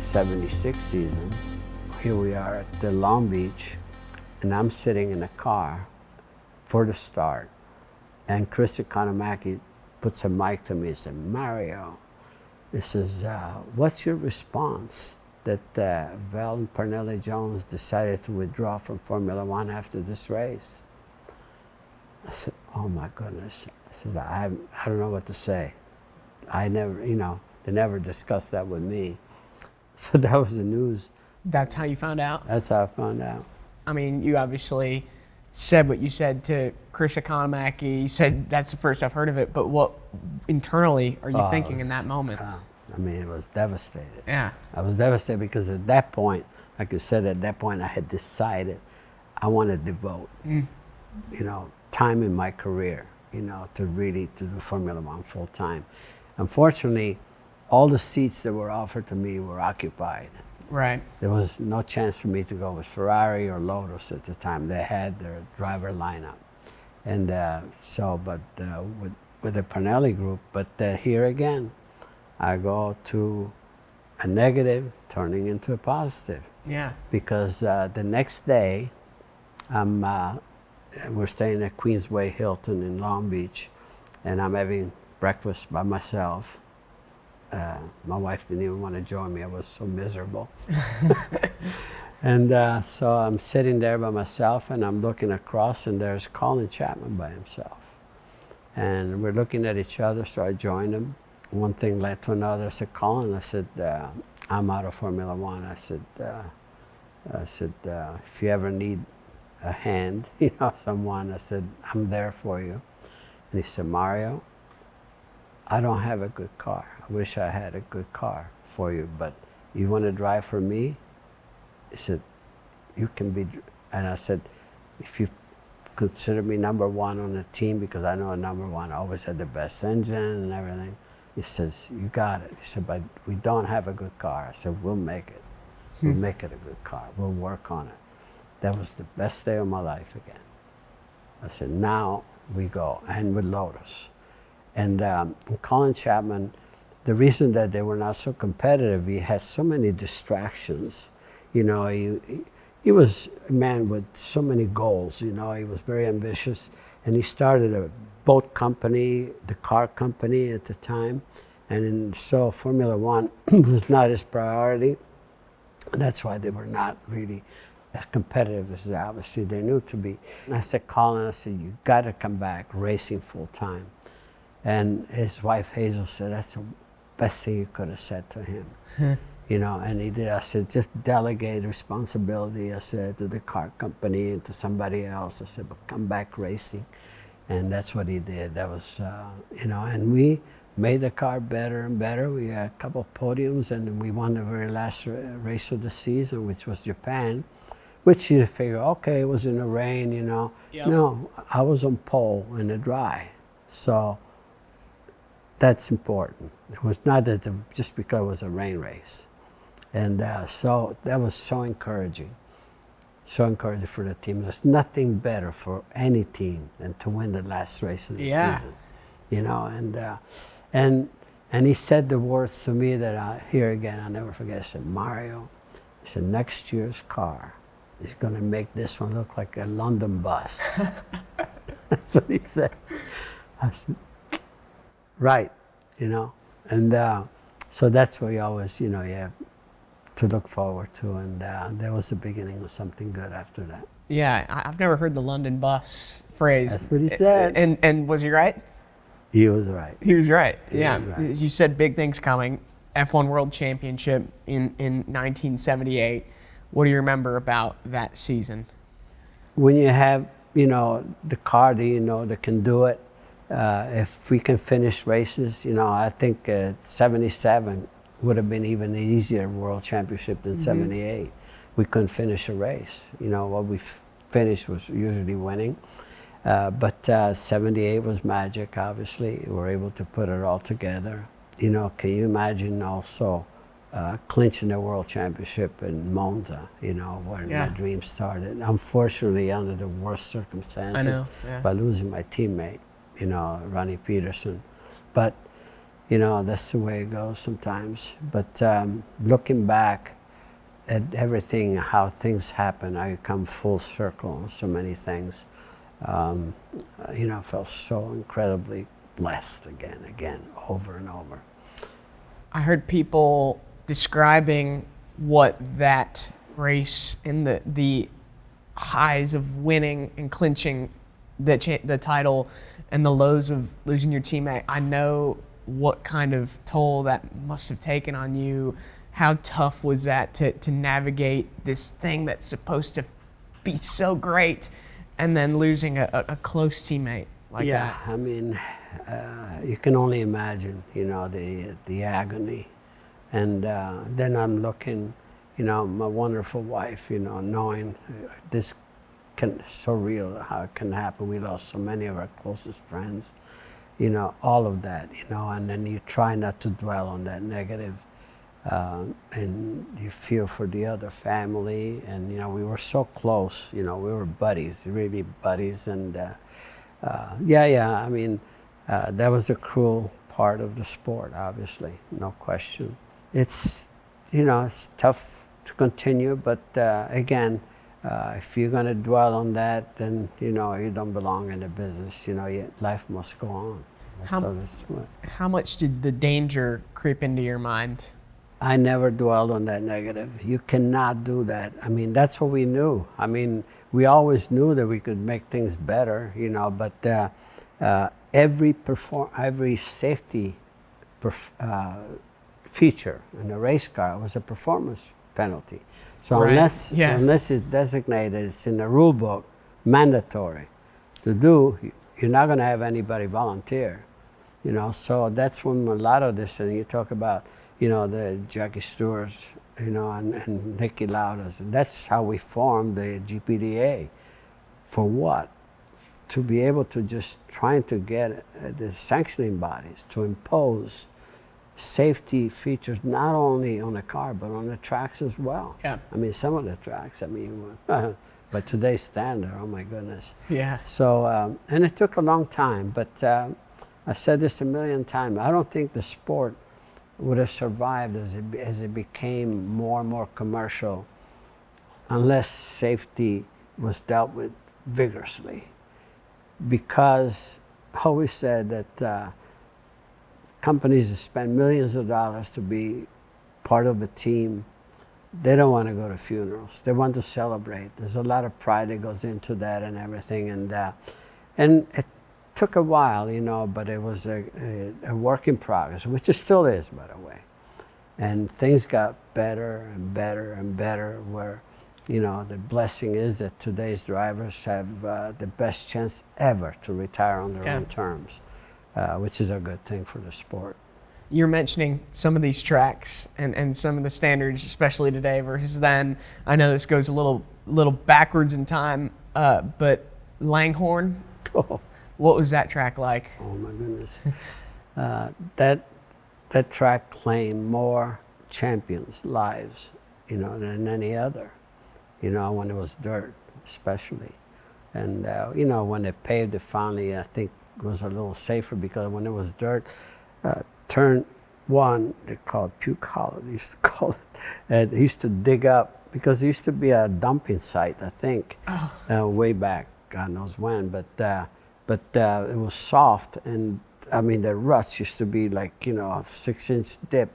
'76 season. Here we are at the Long Beach, and I'm sitting in a car for the start, and Chris Economaki puts a mic to me and said, "Mario," he says, "what's your response that Val Parnelli-Jones decided to withdraw from Formula One after this race?" I said, "Oh my goodness." I said, I don't know what to say. I never, they never discussed that with me. So that was the news. That's how you found out? That's how I found out. I mean, you obviously said what you said to Chris Economaki. You said that's the first I've heard of it, but what internally are you thinking in that moment? I mean, it was devastated. Yeah. I was devastated because at that point, like you said, at that point I had decided I want to devote, time in my career, to really to do Formula One full time. Unfortunately, all the seats that were offered to me were occupied. Right. There was no chance for me to go with Ferrari or Lotus at the time. They had their driver lineup. And with the Parnelli group, but here again, I go to a negative turning into a positive. Yeah. Because the next day, we're staying at Queensway Hilton in Long Beach, and I'm having breakfast by myself. My wife didn't even want to join me. I was so miserable. And so I'm sitting there by myself, and I'm looking across, and there's Colin Chapman by himself. And we're looking at each other, so I joined him. One thing led to another. I said, "Colin," I said, "I'm out of Formula One." I said, "If you ever need a hand, someone," I said, "I'm there for you." And he said, "Mario, I don't have a good car. I wish I had a good car for you, but you want to drive for me?" He said, "You can be," and I said, "If you consider me number one on the team, because I know a number one always had the best engine and everything." He says, "You got it." He said, "But we don't have a good car." I said, "We'll make it. We'll make it a good car. We'll work on it." That was the best day of my life again. I said, "Now we go," and with Lotus. And Colin Chapman, the reason that they were not so competitive, he had so many distractions. He was a man with so many goals. He was very ambitious, and he started a boat company, the car company at the time, and so Formula One was not his priority, and that's why they were not really as competitive as obviously they knew to be. And I said, "Colin," I said, "you got to come back racing full time." And his wife Hazel said, "That's the best thing you could have said to him." And he did. I said, "Just delegate responsibility," I said, "to the car company and to somebody else." I said, "But come back racing." And that's what he did. That was, and we made the car better and better. We had a couple of podiums, and we won the very last race of the season, which was Japan, which you figure, okay, it was in the rain, Yep. No, I was on pole in the dry. So that's important. It was not that just because it was a rain race. And so that was so encouraging for the team. There's nothing better for any team than to win the last race of the season. And he said the words to me that here again, I'll never forget. I said, "Mario," he said, "next year's car is going to make this one look like a London bus." That's what he said. I said, "Right," and so that's what you always, you have to look forward to, and that was the beginning of something good after that. Yeah, I've never heard the London bus phrase. That's what he said. And was he right? He was right. He was right. He yeah. was right. As you said, big things coming. F1 World Championship in 1978. What do you remember about that season? When you have, the car that can do it, if we can finish races, I think 77 would have been even easier World Championship than 78. We couldn't finish a race. What we finished was usually winning. But 78 was magic, obviously. We were able to put it all together. Can you imagine also clinching the World Championship in Monza, where my dream started. Unfortunately, under the worst circumstances, by losing my teammate, Ronnie Peterson. But You know, that's the way it goes sometimes. But looking back at everything, how things happen, I come full circle on so many things. You know, I felt so incredibly blessed again, over and over. I heard people describing what that race and the highs of winning and clinching the title and the lows of losing your teammate. I know what kind of toll that must have taken on you. How tough was that to navigate this thing that's supposed to be so great and then losing a close teammate like that? Yeah, I mean, you can only imagine, you know, the agony. And then I'm looking, you know, my wonderful wife, you know, knowing this so real how it can happen. We lost so many of our closest friends, you know, all of that, you know, and then you try not to dwell on that negative. And you feel for the other family, and you know, we were so close, you know, we were buddies, really buddies. And yeah, I mean, that was a cruel part of the sport, obviously, no question. It's, you know, it's tough to continue, but again, if you're going to dwell on that, then, you know, you don't belong in the business. You know, life must go on. How much did the danger creep into your mind? I never dwelled on that negative. You cannot do that. I mean, that's what we knew. I mean, we always knew that we could make things better, you know, but every safety feature in a race car was a performance penalty. So right. unless it's designated, it's in the rule book, mandatory to do, you're not going to have anybody volunteer, you know. So that's when a lot of this, and you talk about, you know, the Jackie Stewarts, you know, and Nicky Laudas, and that's how we formed the GPDA. For what? To be able to just trying to get the sanctioning bodies to impose safety features not only on the car but on the tracks as well. Yeah. I mean, some of the tracks, I mean, by today's standard, oh my goodness. Yeah. So, and it took a long time, but I said this a million times, I don't think the sport would have survived as it became more and more commercial unless safety was dealt with vigorously. Because I always said that companies that spend millions of dollars to be part of a team, they don't want to go to funerals. They want to celebrate. There's a lot of pride that goes into that and everything. And it took a while, you know, but it was a work in progress, which it still is, by the way. And things got better and better and better, where, you know, the blessing is that today's drivers have the best chance ever to retire on their own terms, which is a good thing for the sport. You're mentioning some of these tracks and some of the standards, especially today versus then. I know this goes a little backwards in time, but Langhorne, what was that track like? Oh my goodness. That track claimed more champions' lives, you know, than any other, you know, when it was dirt, especially. And, you know, when they paved it finally, I think it was a little safer, because when it was dirt, turn one, they called Puke Hollow, they used to call it, and they used to dig up, because it used to be a dumping site, I think, way back, God knows when, but it was soft, and I mean, the ruts used to be like, you know, a 6-inch dip.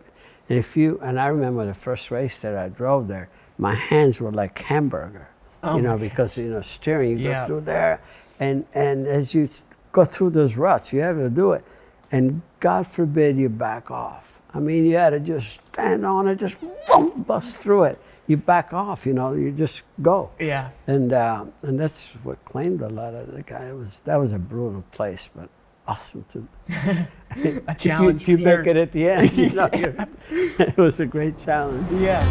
And I remember the first race that I drove there, my hands were like hamburger, you know, because, you know, steering, you go through there, and as you go through those ruts, you have to do it. And God forbid you back off. I mean, you had to just stand on it, just bust through it. You back off, you know, you just go. Yeah. And that's what claimed a lot of the guy. That was a brutal place, but awesome to a challenge. If you make it at the end, you know, it was a great challenge. Yeah.